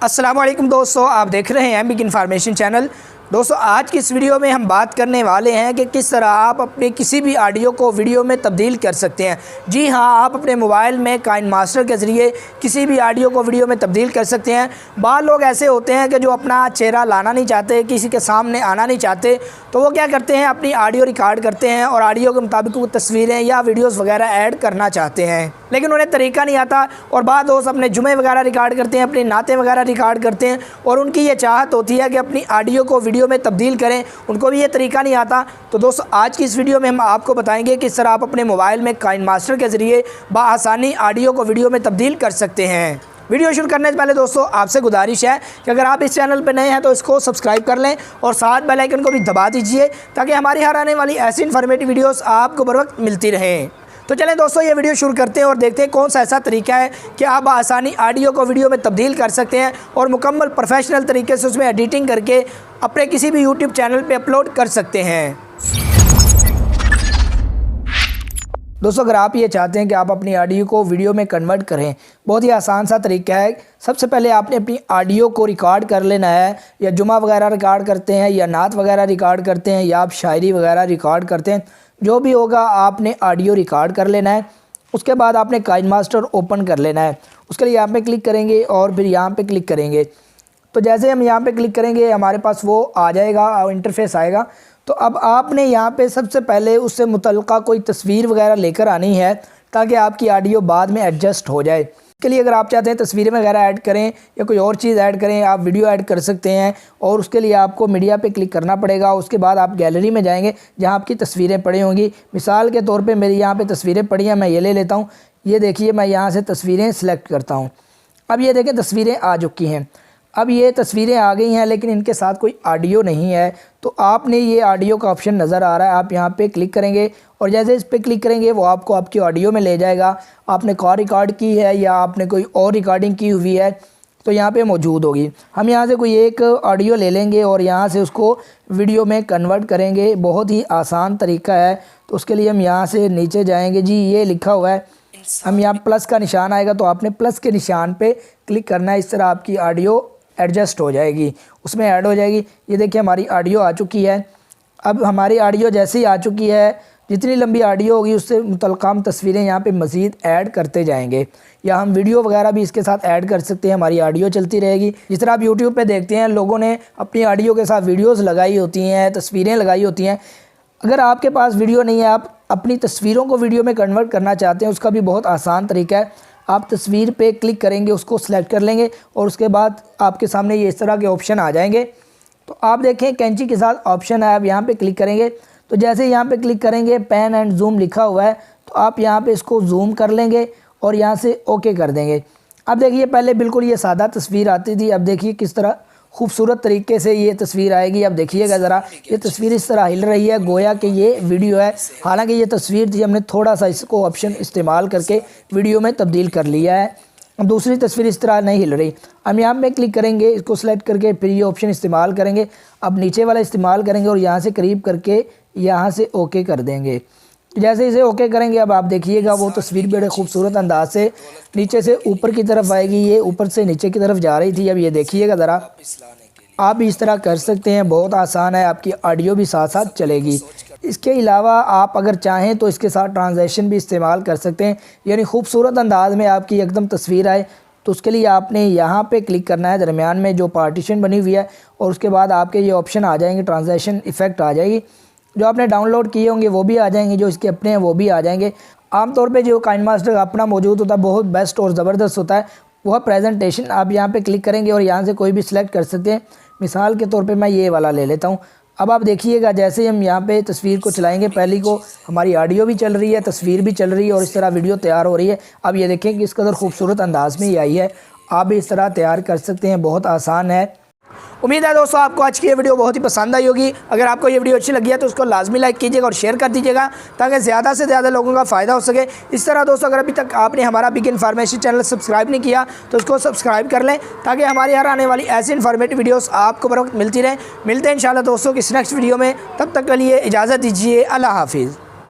अस्सलाम वालेकुम दोस्तों, आप देख रहे हैं बिग इन्फॉर्मेशन चैनल। दोस्तों, आज की इस वीडियो में हम बात करने वाले हैं कि किस तरह आप अपने किसी भी ऑडियो को वीडियो में तब्दील कर सकते हैं। जी हाँ, आप अपने मोबाइल में काइनमास्टर के ज़रिए किसी भी ऑडियो को वीडियो में तब्दील कर सकते हैं। बाद लोग ऐसे होते हैं कि जो अपना चेहरा लाना नहीं चाहते, किसी के सामने आना नहीं चाहते, तो वो क्या करते हैं, अपनी ऑडियो रिकॉर्ड करते हैं और ऑडियो के मुताबिक वो तस्वीरें या वीडियोज़ वगैरह ऐड करना चाहते हैं, लेकिन उन्हें तरीका नहीं आता। और बाद दोस्त अपने जुमे वगैरह रिकॉर्ड करते हैं, अपनी नाते वगैरह रिकॉर्ड करते हैं और उनकी ये चाहत होती है कि अपनी ऑडियो को वीडियो में तब्दील करें, उनको भी ये तरीका नहीं आता। तो दोस्तों, आज की इस वीडियो में हम आपको बताएंगे किस तरह आप अपने मोबाइल में काइनमास्टर के ज़रिए बआसानी ऑडियो को वीडियो में तब्दील कर सकते हैं। वीडियो शुरू करने से पहले दोस्तों आपसे गुजारिश है कि अगर आप इस चैनल पर नए हैं तो इसको सब्सक्राइब कर लें और साथ बेल आइकन को भी दबा दीजिए ताकि हमारी हर आने वाली ऐसी इन्फॉर्मेटिव वीडियोस आपको बर वक्त मिलती रहें। तो चलें दोस्तों, ये वीडियो शुरू करते हैं और देखते हैं कौन सा ऐसा तरीका है कि आप आसानी ऑडियो को वीडियो में तब्दील कर सकते हैं और मुकम्मल प्रोफेशनल तरीके से उसमें एडिटिंग करके अपने किसी भी यूट्यूब चैनल पे अपलोड कर सकते हैं। दोस्तों, अगर आप ये चाहते हैं कि आप अपनी ऑडियो को वीडियो में कन्वर्ट करें, बहुत ही आसान सा तरीका है। सबसे पहले आपने अपनी ऑडियो को रिकॉर्ड कर लेना है, या जुमा वगैरह रिकॉर्ड करते हैं, या नात वगैरह रिकॉर्ड करते हैं, या आप शायरी वगैरह रिकॉर्ड करते हैं, जो भी होगा आपने ऑडियो रिकॉर्ड कर लेना है। उसके बाद आपने काइनमास्टर ओपन कर लेना है। उसके लिए यहाँ पे क्लिक करेंगे और फिर यहाँ पे क्लिक करेंगे। तो जैसे हम यहाँ पे क्लिक करेंगे हमारे पास वो आ जाएगा, इंटरफेस आएगा। तो अब आपने यहाँ पे सबसे पहले उससे मुतल्लिका कोई तस्वीर वगैरह लेकर आनी है ताकि आपकी ऑडियो बाद में एडजस्ट हो जाए। इसके लिए अगर आप चाहते हैं तस्वीरें वगैरह ऐड करें या कोई और चीज़ ऐड करें, आप वीडियो ऐड कर सकते हैं। और उसके लिए आपको मीडिया पे क्लिक करना पड़ेगा। उसके बाद आप गैलरी में जाएंगे जहां आपकी तस्वीरें पड़ी होंगी। मिसाल के तौर पे मेरी यहाँ पे तस्वीरें पड़ी हैं, मैं ये ले लेता हूँ। ये देखिए, मैं यहाँ से तस्वीरें सेलेक्ट करता हूँ। अब ये देखें तस्वीरें आ चुकी हैं। अब ये तस्वीरें आ गई हैं लेकिन इनके साथ कोई ऑडियो नहीं है। तो आपने ये ऑडियो का ऑप्शन नज़र आ रहा है, आप यहाँ पे क्लिक करेंगे और जैसे इस पे क्लिक करेंगे वो आपको आपकी ऑडियो में ले जाएगा। आपने कॉल रिकॉर्ड की है या आपने कोई और रिकॉर्डिंग की हुई है तो यहाँ पे मौजूद होगी। हम यहाँ से कोई एक ऑडियो ले लेंगे और यहाँ से उसको वीडियो में कन्वर्ट करेंगे। बहुत ही आसान तरीका है। तो उसके लिए हम यहाँ से नीचे जाएँगे। जी, ये लिखा हुआ है, हम यहाँ प्लस का निशान आएगा तो आपने प्लस के निशान पर क्लिक करना है। इस तरह आपकी ऑडियो एडजस्ट हो जाएगी, उसमें ऐड हो जाएगी। ये देखिए हमारी ऑडियो आ चुकी है। अब हमारी ऑडियो जैसे ही आ चुकी है, जितनी लंबी ऑडियो होगी उससे मुतल्लिका हम तस्वीरें यहाँ पे मज़ीद ऐड करते जाएंगे, या हम वीडियो वगैरह भी इसके साथ ऐड कर सकते हैं। हमारी ऑडियो चलती रहेगी। जिस तरह आप यूट्यूब पे देखते हैं लोगों ने अपनी ऑडियो के साथ वीडियोज़ लगाई होती हैं, तस्वीरें लगाई होती हैं। अगर आपके पास वीडियो नहीं है, आप अपनी तस्वीरों को वीडियो में कन्वर्ट करना चाहते हैं, उसका भी बहुत आसान तरीका है। आप तस्वीर पे क्लिक करेंगे, उसको सेलेक्ट कर लेंगे और उसके बाद आपके सामने ये इस तरह के ऑप्शन आ जाएंगे। तो आप देखें कैंची के साथ ऑप्शन है, आप यहाँ पे क्लिक करेंगे। तो जैसे यहाँ पे क्लिक करेंगे, पैन एंड जूम लिखा हुआ है, तो आप यहाँ पे इसको जूम कर लेंगे और यहाँ से ओके कर देंगे। अब देखिए, पहले बिल्कुल ये सादा तस्वीर आती थी, अब देखिए किस तरह खूबसूरत तरीके से ये तस्वीर आएगी। अब देखिएगा ज़रा, ये तस्वीर इस तरह हिल रही है गोया कि ये वीडियो है। हालांकि ये तस्वीर थी, हमने थोड़ा सा इसको ऑप्शन इस्तेमाल करके वीडियो में तब्दील कर लिया है। अब दूसरी तस्वीर इस तरह नहीं हिल रही। हम यहाँ पे क्लिक करेंगे, इसको सेलेक्ट करके फिर ये ऑप्शन इस्तेमाल करेंगे। अब नीचे वाला इस्तेमाल करेंगे और यहाँ से करीब करके यहाँ से ओके कर देंगे। जैसे इसे ओके करेंगे, अब आप देखिएगा वो तस्वीर बड़े खूबसूरत अंदाज से नीचे से ऊपर की तरफ आएगी। ये ऊपर से नीचे की तरफ जा रही थी। अब ये देखिएगा ज़रा, आप इस तरह कर सकते हैं, बहुत आसान है। आपकी ऑडियो भी साथ साथ चलेगी। इसके अलावा आप अगर चाहें तो इसके साथ ट्रांसलेशन भी इस्तेमाल कर सकते हैं, यानी खूबसूरत अंदाज में आपकी एकदम तस्वीर आए। तो उसके लिए आपने यहाँ पे क्लिक करना है, दरमियान में जो पार्टीशन बनी हुई है, और उसके बाद आपके ये ऑप्शन आ जाएंगे, ट्रांसलेशन इफ़ेक्ट आ जाएगी। जो आपने डाउनलोड किए होंगे वो भी आ जाएंगे, जो इसके अपने हैं वो भी आ जाएंगे। आमतौर पे जो काइनमास्टर अपना मौजूद होता है बहुत बेस्ट और ज़बरदस्त होता है, वह प्रेजेंटेशन। आप यहाँ पे क्लिक करेंगे और यहाँ से कोई भी सिलेक्ट कर सकते हैं। मिसाल के तौर पे मैं ये वाला ले लेता हूँ। अब आप देखिएगा जैसे ही हम यहाँ पे तस्वीर को चलाएंगे, पहली को हमारी ऑडियो भी चल रही है, तस्वीर भी चल रही है और इस तरह वीडियो तैयार हो रही है। अब ये देखें कि इस कदर खूबसूरत अंदाज में ये आई है। आप भी इस तरह तैयार कर सकते हैं, बहुत आसान है। उम्मीद है दोस्तों आपको आज की ये वीडियो बहुत ही पसंद आई होगी। अगर आपको ये वीडियो अच्छी लगी है तो उसको लाजमी लाइक कीजिएगा और शेयर कर दीजिएगा ताकि ज़्यादा से ज़्यादा लोगों का फ़ायदा हो सके। इस तरह दोस्तों, अगर अभी तक आपने हमारा बिग इन्फॉर्मेशन चैनल सब्सक्राइब नहीं किया तो उसको सब्सक्राइब कर लें ताकि हमारी हर आने वाली ऐसी इन्फॉर्मेटिव वीडियोस आपको बर वक्त मिलती रहे। मिलते हैं इंशाल्लाह दोस्तों किसी नेक्स्ट वीडियो में। तब तक के लिए इजाज़त दीजिए। अल्लाह हाफिज़।